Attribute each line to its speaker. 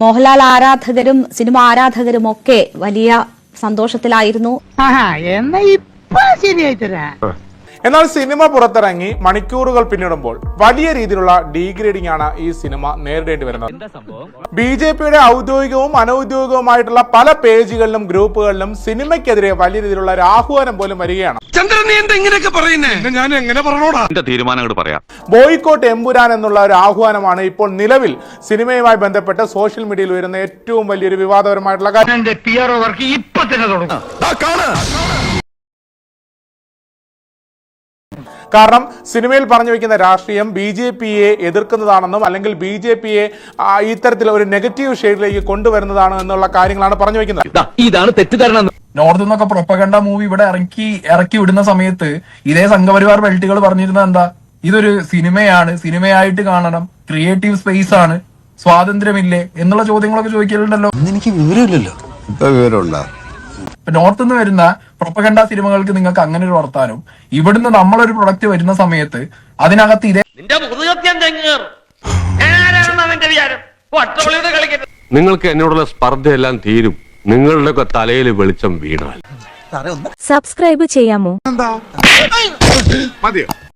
Speaker 1: മോഹൻലാൽ ആരാധകരും സിനിമ ആരാധകരും ഒക്കെ വലിയ സന്തോഷത്തിലായിരുന്നു.
Speaker 2: എന്നാൽ സിനിമ പുറത്തിറങ്ങി മണിക്കൂറുകൾ പിന്നിടുമ്പോൾ വലിയ രീതിയിലുള്ള ഡീഗ്രേഡിംഗ് ആണ് ഈ സിനിമ നേരിടേണ്ടി വരുന്നത്. BJPയുടെ ഔദ്യോഗികവും അനൌദ്യോഗികവുമായിട്ടുള്ള പല പേജുകളിലും ഗ്രൂപ്പുകളിലും സിനിമയ്ക്കെതിരെ വലിയ രീതിയിലുള്ള ഒരു ആഹ്വാനം പോലും വരികയാണ്. ബോയ്ക്കോട്ട് എമ്പുരാൻ എന്നുള്ള ഒരു ആഹ്വാനമാണ് ഇപ്പോൾ നിലവിൽ സിനിമയുമായി ബന്ധപ്പെട്ട് സോഷ്യൽ മീഡിയയിൽ വരുന്ന ഏറ്റവും വലിയൊരു വിവാദപരമായിട്ടുള്ള കാര്യം. കാരണം സിനിമയിൽ പറഞ്ഞു വെക്കുന്ന രാഷ്ട്രീയം BJPയെ എതിർക്കുന്നതാണെന്നും അല്ലെങ്കിൽ BJPയെ ഇത്തരത്തിൽ ഒരു നെഗറ്റീവ് ഷെയ്ഡിലേക്ക് കൊണ്ടുവരുന്നതാണ് എന്നുള്ള കാര്യങ്ങളാണ് പറഞ്ഞു വെക്കുന്നത്.
Speaker 3: ഇതാണ് തെറ്റിദ്ധാരണ.
Speaker 4: നോർത്ത് നിന്നൊക്കെ പ്രൊപ്പഗണ്ട മൂവി ഇവിടെ ഇറക്കി വിടുന്ന സമയത്ത് ഇതേ സംഘപരിവാർ ബെൽറ്റുകൾ പറഞ്ഞിരുന്നത് എന്താ? ഇതൊരു സിനിമയാണ്, സിനിമയായിട്ട് കാണണം, ക്രിയേറ്റീവ് സ്പേസ് ആണ്, സ്വാതന്ത്ര്യമില്ലേ എന്നുള്ള ചോദ്യങ്ങളൊക്കെ ചോദിക്കലുണ്ടല്ലോ.
Speaker 5: എനിക്ക് വിവരമില്ലല്ലോ.
Speaker 4: നോർത്ത് നിന്ന് വരുന്ന പ്രൊപ്പഗണ്ട സിനിമകൾക്ക് നിങ്ങൾക്ക് അങ്ങനെ ഒരു വർത്താനം, ഇവിടുന്ന് നമ്മളൊരു പ്രൊഡക്റ്റ് വരുന്ന സമയത്ത് അതിനകത്ത് ഇതേ
Speaker 6: നിങ്ങൾക്ക് എന്നോടുള്ള സ്പർദ്ധയെല്ലാം തീരും നിങ്ങളുടെ തലയിൽ വെളിച്ചം വീണാൽ.
Speaker 1: സബ്സ്ക്രൈബ് ചെയ്യാമോ?